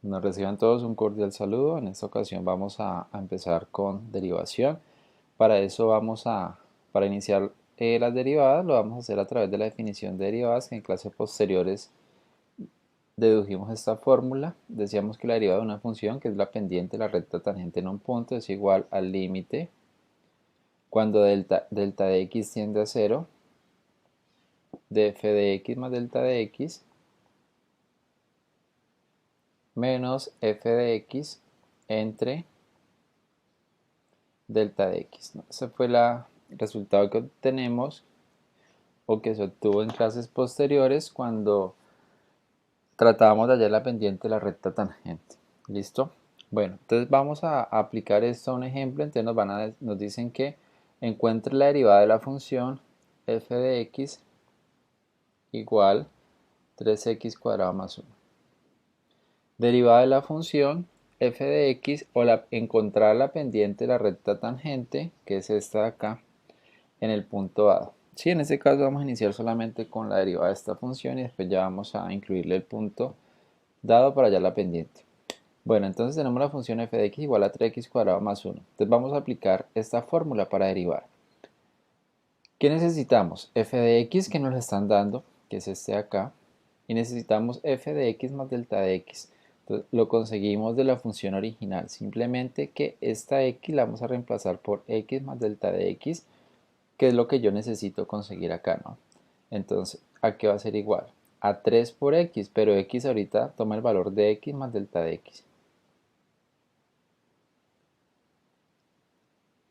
Nos reciban todos un cordial saludo. En esta ocasión vamos a empezar con derivación. Para eso para iniciar las derivadas, lo vamos a hacer a través de la definición de derivadas, que en clases posteriores dedujimos esta fórmula. Decíamos que la derivada de una función, que es la pendiente, la recta tangente en un punto, es igual al límite cuando delta de x tiende a 0, de f de x más delta de x menos f de x entre delta de x, ¿no? Ese fue el resultado que obtenemos o que se obtuvo en clases posteriores cuando tratábamos de hallar la pendiente de la recta tangente. ¿Listo? Bueno, entonces vamos a aplicar esto a un ejemplo. Entonces nos dicen que encuentre la derivada de la función f de x igual 3x cuadrado más 1. Derivada de la función f de x o encontrar la pendiente de la recta tangente, que es esta de acá, en el punto A. Sí, en este caso vamos a iniciar solamente con la derivada de esta función y después ya vamos a incluirle el punto dado para hallar la pendiente. Bueno, entonces tenemos la función f de x igual a 3x cuadrado más 1. Entonces vamos a aplicar esta fórmula para derivar. ¿Qué necesitamos? F de x, que nos lo están dando, que es este de acá, y necesitamos f de x más delta de x. Entonces lo conseguimos de la función original, simplemente que esta x la vamos a reemplazar por x más delta de x, que es lo que yo necesito conseguir acá, ¿no? Entonces, ¿a qué va a ser igual? A 3 por x, pero x ahorita toma el valor de x más delta de x.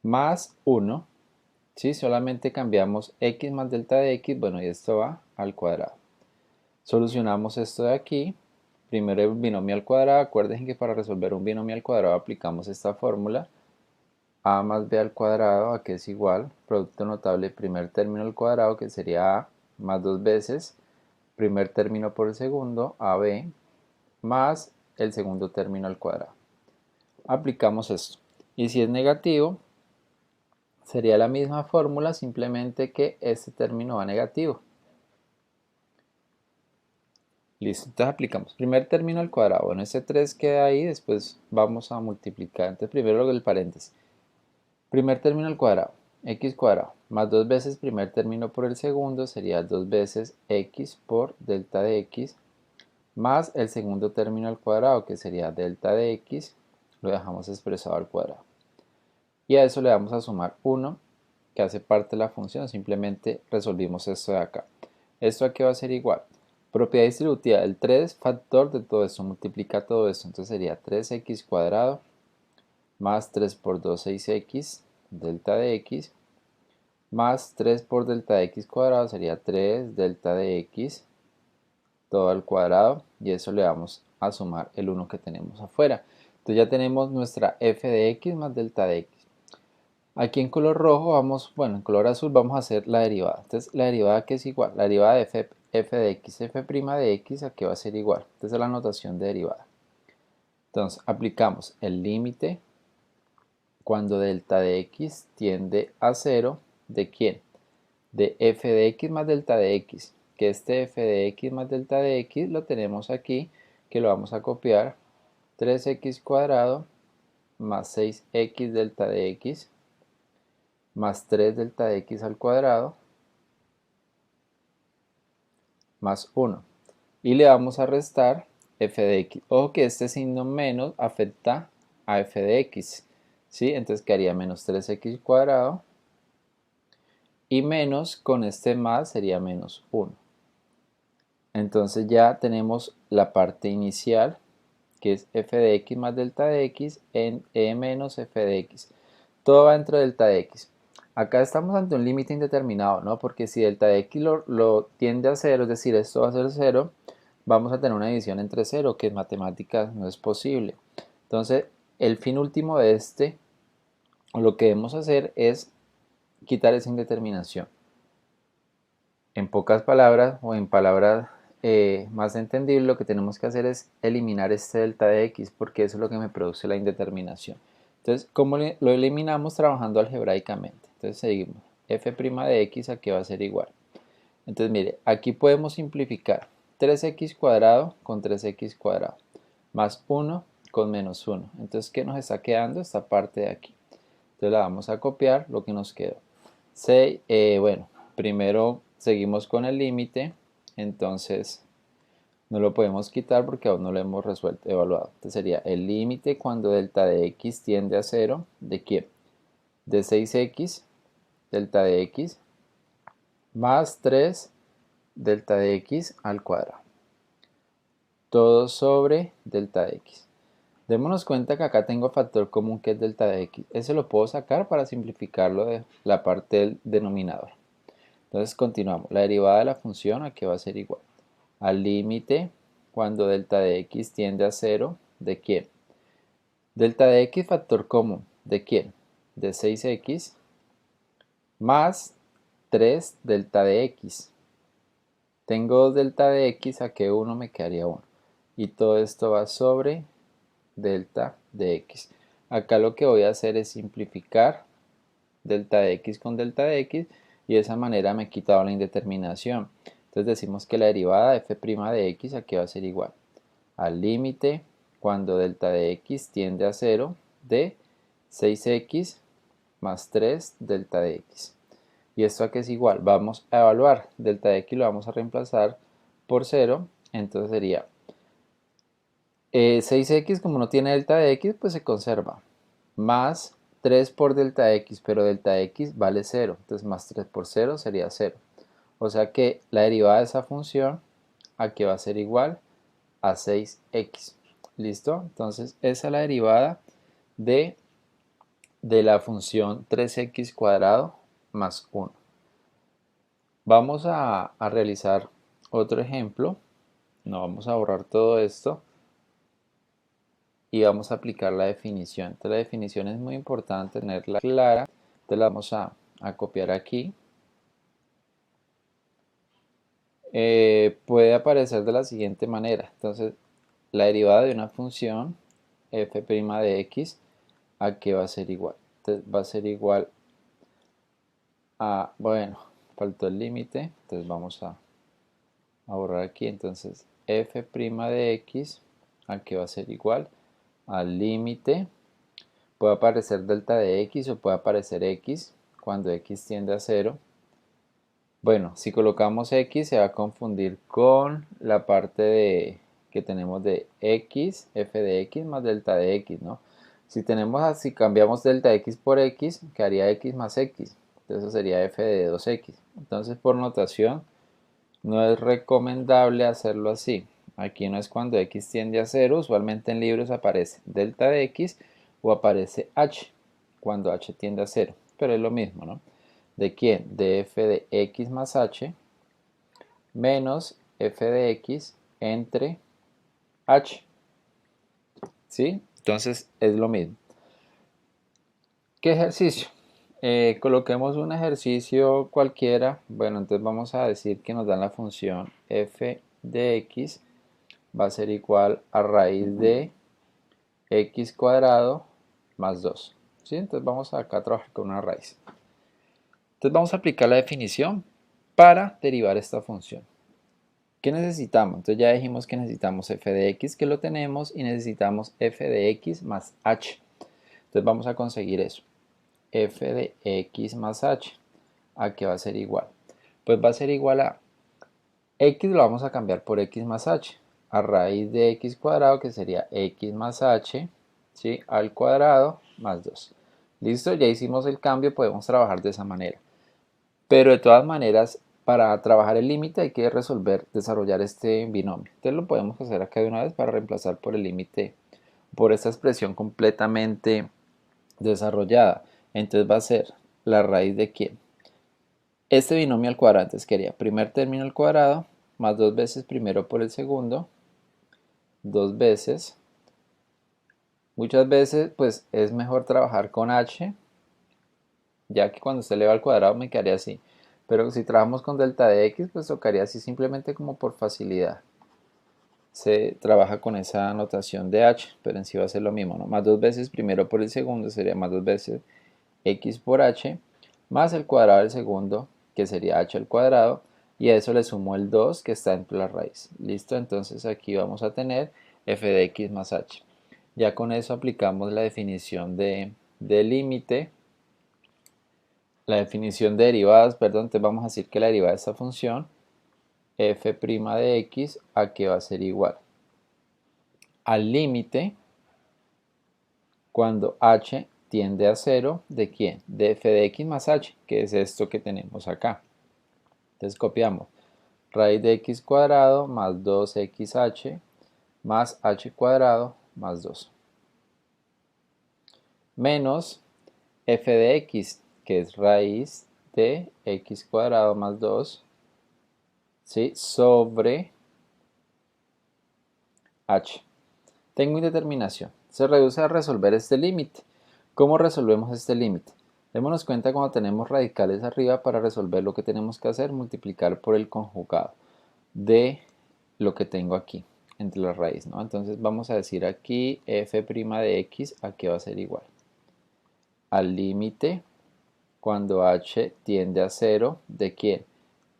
Más 1, ¿sí? Solamente cambiamos x más delta de x, bueno, y esto va al cuadrado. Solucionamos esto de aquí. Primero el binomio al cuadrado. Acuérdense que para resolver un binomio al cuadrado aplicamos esta fórmula. A más b al cuadrado, a que es igual, producto notable primer término al cuadrado, que sería a más dos veces primer término por el segundo, ab, más el segundo término al cuadrado. Aplicamos esto. Y si es negativo, sería la misma fórmula, simplemente que este término va negativo. Listo, entonces aplicamos primer término al cuadrado. Bueno, ese 3 queda ahí, después vamos a multiplicar. Entonces primero lo del paréntesis. Primer término al cuadrado, x cuadrado, más dos veces primer término por el segundo sería dos veces x por delta de x, más el segundo término al cuadrado, que sería delta de x, lo dejamos expresado al cuadrado. Y a eso le vamos a sumar 1, que hace parte de la función, simplemente resolvimos esto de acá. ¿Esto aquí va a ser igual? Propiedad distributiva del 3, factor de todo esto, multiplica todo esto, entonces sería 3x cuadrado más 3 por 2, 6x, delta de x, más 3 por delta de x cuadrado sería 3 delta de x, todo al cuadrado, y eso le vamos a sumar el 1 que tenemos afuera. Entonces ya tenemos nuestra f de x más delta de x. Aquí en color rojo en color azul vamos a hacer la derivada. Entonces la derivada que es igual, la derivada de f de x, f' de x, ¿a qué va a ser igual? Esta es la notación de derivada. Entonces aplicamos el límite cuando delta de x tiende a 0, ¿de quién? De f de x más delta de x, que este f de x más delta de x lo tenemos aquí, que lo vamos a copiar, 3x cuadrado más 6x delta de x más 3 delta de x al cuadrado más 1. Y le vamos a restar f de x. Ojo que este signo menos afecta a f de x, ¿sí? Entonces quedaría menos 3x cuadrado y menos con este más sería menos 1. Entonces ya tenemos la parte inicial, que es f de x más delta de x en e menos f de x. Todo va dentro de delta de x. Acá estamos ante un límite indeterminado, ¿no? Porque si delta de x lo tiende a 0, es decir, esto va a ser 0, vamos a tener una división entre 0, que en matemáticas no es posible. Entonces, el fin último de lo que debemos hacer es quitar esa indeterminación. En pocas palabras, o en palabras más entendibles, lo que tenemos que hacer es eliminar este delta de x, porque eso es lo que me produce la indeterminación. Entonces, ¿cómo lo eliminamos? Trabajando algebraicamente. Entonces seguimos. F' de x aquí va a ser igual. Entonces, mire, aquí podemos simplificar 3x cuadrado con 3x cuadrado. más 1 con menos 1. Entonces, ¿qué nos está quedando? Esta parte de aquí. Entonces la vamos a copiar, lo que nos quedó. Bueno, primero seguimos con el límite, entonces no lo podemos quitar porque aún no lo hemos resuelto, evaluado. Entonces sería el límite cuando delta de x tiende a 0, ¿de quién? De 6x, delta de x, más 3 delta de x al cuadrado. Todo sobre delta de x. Démonos cuenta que acá tengo factor común que es delta de x. Ese lo puedo sacar para simplificarlo de la parte del denominador. Entonces continuamos. La derivada de la función aquí va a ser igual al límite cuando delta de x tiende a 0, ¿de quién? Delta de x factor común, ¿de quién? De 6x más 3 delta de x. Tengo 2 delta de x, saqué 1, me quedaría 1. Y todo esto va sobre delta de x. Acá lo que voy a hacer es simplificar delta de x con delta de x y de esa manera me he quitado la indeterminación. Entonces decimos que la derivada de f' de x aquí va a ser igual al límite cuando delta de x tiende a 0 de 6x más 3 delta de x. ¿Y esto a qué es igual? Vamos a evaluar. Delta de x lo vamos a reemplazar por 0. Entonces sería 6x como no tiene delta de x, pues se conserva. Más 3 por delta de x, pero delta de x vale 0. Entonces más 3 por 0 sería 0. O sea que la derivada de esa función aquí va a ser igual a 6x. ¿Listo? Entonces esa es la derivada de la función 3x cuadrado más 1. Vamos a realizar otro ejemplo. No vamos a borrar todo esto y vamos a aplicar la definición. Entonces la definición es muy importante tenerla clara. Entonces la vamos a copiar aquí. Puede aparecer de la siguiente manera. Entonces la derivada de una función f' de x, ¿a qué va a ser igual? Entonces va a ser igual a, bueno, faltó el límite, entonces vamos a borrar aquí. Entonces f' de x, ¿a qué va a ser igual? Al límite, puede aparecer delta de x o puede aparecer x cuando x tiende a 0. Bueno, si colocamos x se va a confundir con la parte que tenemos de x, f de x más delta de x, ¿no? Si cambiamos delta de x por x, quedaría x más x. Entonces eso sería f de 2x. Entonces por notación no es recomendable hacerlo así. Aquí no es cuando x tiende a 0, usualmente en libros aparece delta de x o aparece h, cuando h tiende a 0, pero es lo mismo, ¿no? ¿De quién? De f de x más h menos f de x entre h. ¿Sí? Entonces es lo mismo. ¿Qué ejercicio? Coloquemos un ejercicio cualquiera. Bueno, entonces vamos a decir que nos dan la función f de x va a ser igual a raíz de x cuadrado más 2. ¿Sí? Entonces vamos acá a trabajar con una raíz. Entonces vamos a aplicar la definición para derivar esta función. ¿Qué necesitamos? Entonces ya dijimos que necesitamos f de x, que lo tenemos, y necesitamos f de x más h. Entonces vamos a conseguir eso. F de x más h. ¿A qué va a ser igual? Pues va a ser igual a x, lo vamos a cambiar por x más h. A raíz de x cuadrado, que sería x más h, ¿sí? Al cuadrado más 2. ¿Listo? Ya hicimos el cambio, podemos trabajar de esa manera. Pero de todas maneras, para trabajar el límite hay que desarrollar este binomio. Entonces lo podemos hacer acá de una vez para reemplazar por el límite, por esta expresión completamente desarrollada. Entonces va a ser la raíz de ¿quién? Este binomio al cuadrado, entonces quería primer término al cuadrado, más 2 veces primero por el segundo, 2 veces. Muchas veces pues es mejor trabajar con h, ya que cuando se eleva al cuadrado me quedaría así. Pero si trabajamos con delta de x, pues tocaría así simplemente como por facilidad. Se trabaja con esa notación de h, pero en sí va a ser lo mismo, ¿no? Más 2 veces primero por el segundo sería más 2 veces x por h, más el cuadrado del segundo, que sería h al cuadrado, y a eso le sumo el 2 que está entre la raíz. ¿Listo? Entonces aquí vamos a tener f de x más h. Ya con eso aplicamos la definición de límite, la definición de derivadas, perdón, entonces vamos a decir que la derivada de esta función, f' de x, ¿a qué va a ser igual? Al límite cuando h tiende a 0, ¿de quién? De f de x más h, que es esto que tenemos acá. Entonces copiamos raíz de x cuadrado más 2xh más h cuadrado más 2. Menos f de x, que es raíz de x cuadrado más 2, ¿sí? Sobre h. Tengo indeterminación. Se reduce a resolver este límite. ¿Cómo resolvemos este límite? Démonos cuenta cuando tenemos radicales arriba, para resolver lo que tenemos que hacer, multiplicar por el conjugado de lo que tengo aquí, entre la raíz, ¿no? Entonces vamos a decir aquí f' de x, ¿a qué va a ser igual? Al límite cuando h tiende a 0, ¿de quién?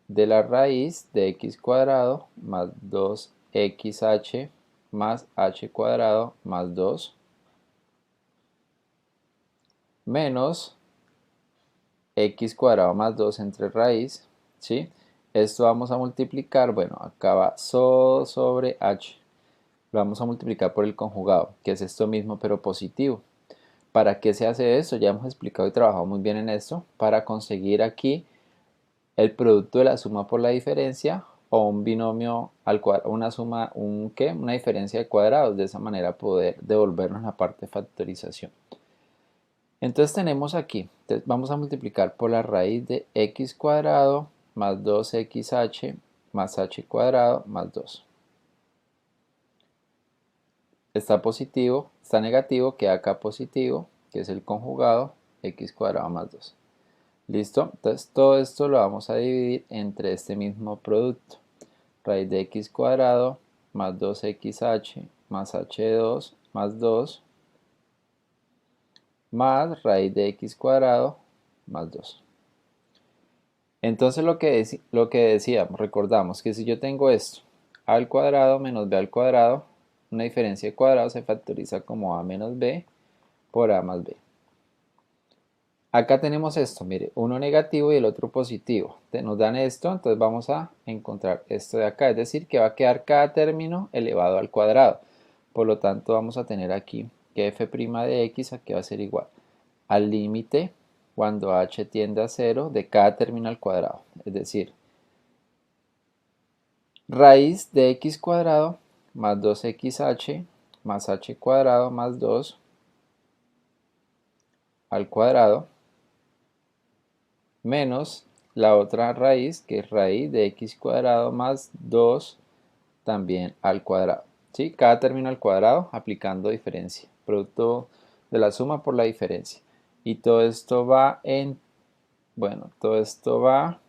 De la raíz de x cuadrado más 2xh más h cuadrado más 2 menos x cuadrado más 2 entre raíz, ¿sí? Esto vamos a multiplicar, bueno, acá va sobre h. Lo vamos a multiplicar por el conjugado, que es esto mismo pero positivo. ¿Para qué se hace eso? Ya hemos explicado y trabajado muy bien en esto. Para conseguir aquí el producto de la suma por la diferencia, o un binomio al cuadrado, una suma, una diferencia de cuadrados. De esa manera poder devolvernos la parte de factorización. Entonces tenemos aquí, entonces vamos a multiplicar por la raíz de x cuadrado más 2xh más h cuadrado más 2. Está positivo, está negativo, queda acá positivo, que es el conjugado, x cuadrado más 2. ¿Listo? Entonces todo esto lo vamos a dividir entre este mismo producto. Raíz de x cuadrado más 2xh más h2 más 2 más raíz de x cuadrado más 2. Entonces lo que decíamos, recordamos que si yo tengo esto, a al cuadrado menos b al cuadrado, una diferencia de cuadrados se factoriza como a menos b por a más b. Acá tenemos esto, mire, uno negativo y el otro positivo. Nos dan esto, entonces vamos a encontrar esto de acá, es decir, que va a quedar cada término elevado al cuadrado. Por lo tanto, vamos a tener aquí que f' de x aquí va a ser igual al límite cuando h tiende a 0 de cada término al cuadrado. Es decir, raíz de x cuadrado más 2xh más h cuadrado más 2 al cuadrado menos la otra raíz, que es raíz de x cuadrado más 2 también al cuadrado. ¿Sí? Cada término al cuadrado aplicando diferencia. Producto de la suma por la diferencia. Y todo esto va en... Bueno, todo esto va...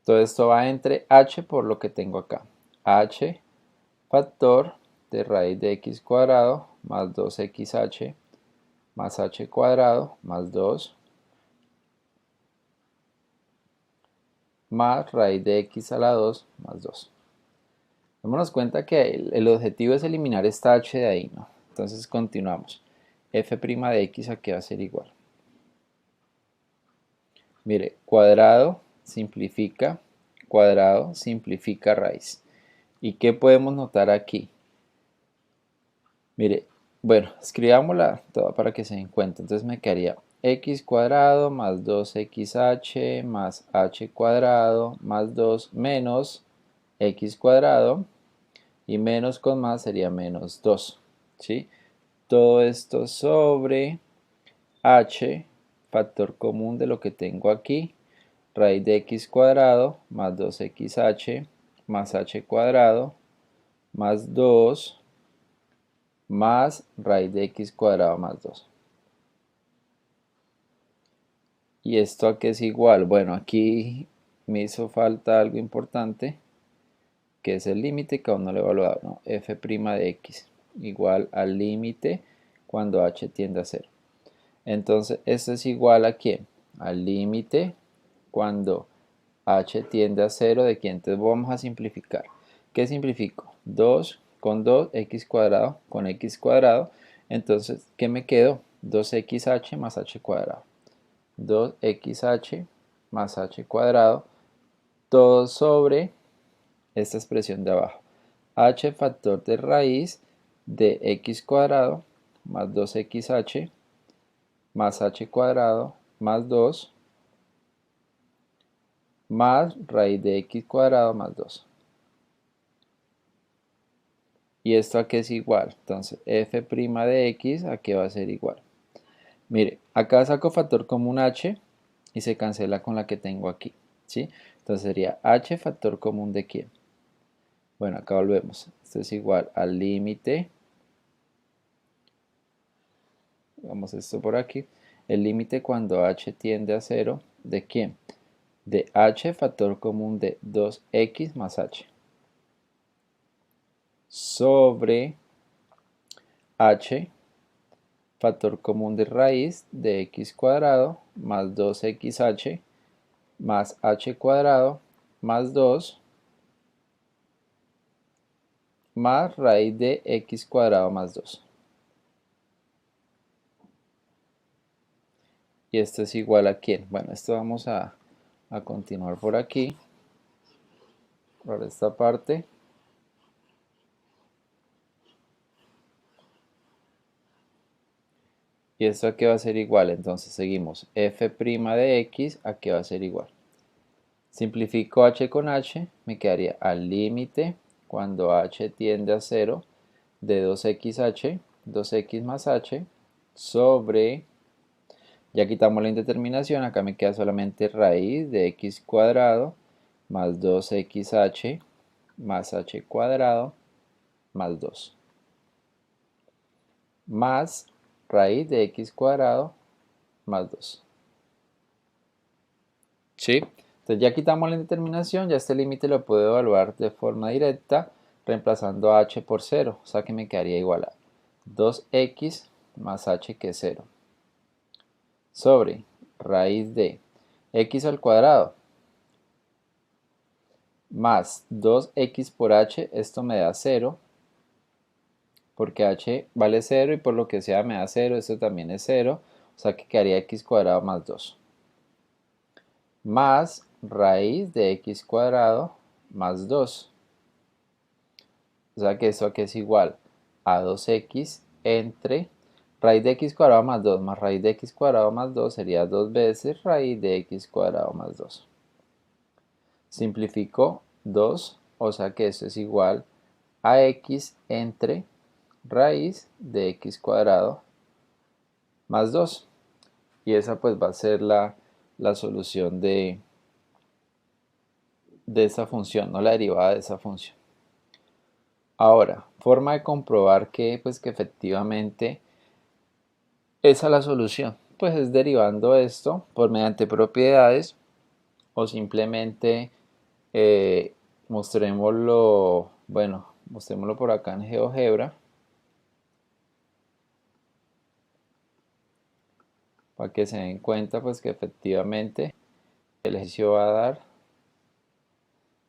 Todo esto va entre h por lo que tengo acá. H factor de raíz de x cuadrado más 2xh más h cuadrado más 2 más raíz de x a la 2 más 2. Démonos cuenta que el objetivo es eliminar esta h de ahí, ¿no? Entonces continuamos. F' de x aquí va a ser igual. Mire, cuadrado simplifica raíz. ¿Y qué podemos notar aquí? Mire, bueno, escribámosla toda para que se den cuenta. Entonces me quedaría x cuadrado más 2xh más h cuadrado más 2 menos x cuadrado, y menos con más sería menos 2, ¿sí? Todo esto sobre h, factor común de lo que tengo aquí, raíz de x cuadrado más 2xh más h cuadrado más 2 más raíz de x cuadrado más 2. ¿Y esto a qué es igual? Bueno, aquí me hizo falta algo importante, que es el límite que aún no lo he evaluado, ¿no? F' de x igual al límite cuando h tiende a 0. Entonces, esto es igual a ¿quién? Al límite cuando h tiende a 0 de aquí. Entonces vamos a simplificar. ¿Qué simplifico? 2 con 2, x cuadrado con x cuadrado. Entonces, ¿qué me quedó? 2xh más h cuadrado. 2xh más h cuadrado, todo sobre esta expresión de abajo. H factor de raíz de x cuadrado más 2xh más h cuadrado más 2 más raíz de x cuadrado más 2. ¿Y esto a qué es igual? Entonces, f' de x, ¿a qué va a ser igual? Mire, acá saco factor común h y se cancela con la que tengo aquí, ¿sí? Entonces sería h factor común de quién. Bueno, acá volvemos. Esto es igual al límite. Vamos esto por aquí. El límite cuando h tiende a 0, ¿de quién? De h factor común de 2x más h. Sobre h factor común de raíz de x cuadrado más 2xh más h cuadrado más 2 más raíz de x cuadrado más 2. Y esto es igual a quién. Bueno, esto vamos a continuar por aquí, por esta parte. ¿Y esto a qué va a ser igual? Entonces seguimos. F' de x, ¿a qué va a ser igual? Simplifico h con h, me quedaría al límite cuando h tiende a 0 de 2xh, 2x más h, sobre, ya quitamos la indeterminación, acá me queda solamente raíz de x cuadrado más 2xh más h cuadrado más 2. Más raíz de x cuadrado más 2. ¿Sí? Entonces ya quitamos la indeterminación, ya este límite lo puedo evaluar de forma directa reemplazando h por 0, o sea que me quedaría igual a 2x más h que es 0 sobre raíz de x al cuadrado más 2x por h, esto me da 0 porque h vale 0 y por lo que sea me da 0, esto también es 0, o sea que quedaría x cuadrado más 2 más raíz de x cuadrado más 2. O sea que esto aquí es igual a 2x entre raíz de x cuadrado más 2 más raíz de x cuadrado más 2 sería 2 veces raíz de x cuadrado más 2. Simplifico 2, o sea que esto es igual a x entre raíz de x cuadrado más 2. Y esa pues va a ser la solución de esa función, no la derivada de esa función. Ahora, forma de comprobar que, pues, que efectivamente esa es la solución. Pues es derivando esto por mediante propiedades o simplemente eh, mostrémoslo, bueno, mostrémoslo por acá en GeoGebra para que se den cuenta pues que efectivamente el ejercicio va a dar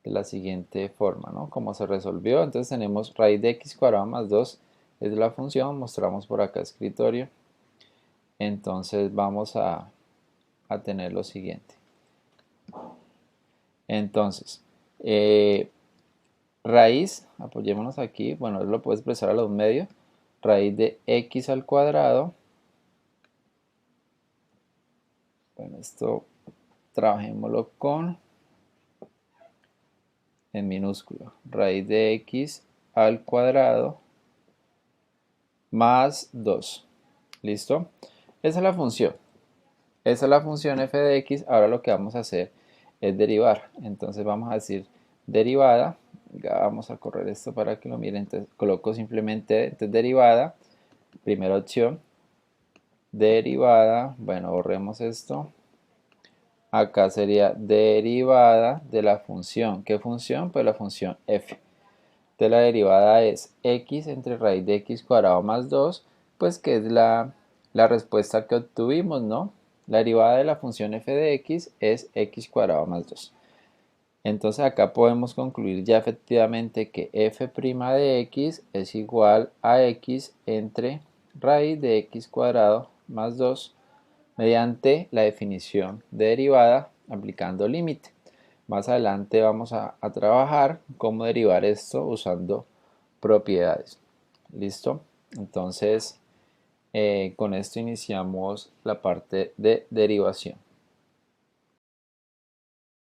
de la siguiente forma, ¿no? Como se resolvió, entonces tenemos raíz de x cuadrado más 2 es la función, mostramos por acá escritorio. Entonces vamos a tener lo siguiente. Entonces, raíz, apoyémonos aquí, bueno, lo puedo expresar a los medios, raíz de x al cuadrado, bueno, esto trabajémoslo con en minúsculo, raíz de x al cuadrado más 2, ¿listo? Esa es la función. Esa es la función f de x. Ahora lo que vamos a hacer es derivar. Entonces vamos a decir derivada. Ya vamos a correr esto para que lo miren. Entonces coloco simplemente derivada. Primera opción. Derivada. Bueno, borremos esto. Acá sería derivada de la función. ¿Qué función? Pues la función f. De la derivada es x entre raíz de x cuadrado más 2, pues que es la respuesta que obtuvimos, ¿no? La derivada de la función f de x es x cuadrado más 2. Entonces acá podemos concluir ya efectivamente que f' de x es igual a x entre raíz de x cuadrado más 2 mediante la definición de derivada aplicando límite. Más adelante vamos a trabajar cómo derivar esto usando propiedades. ¿Listo? Entonces con esto iniciamos la parte de derivación.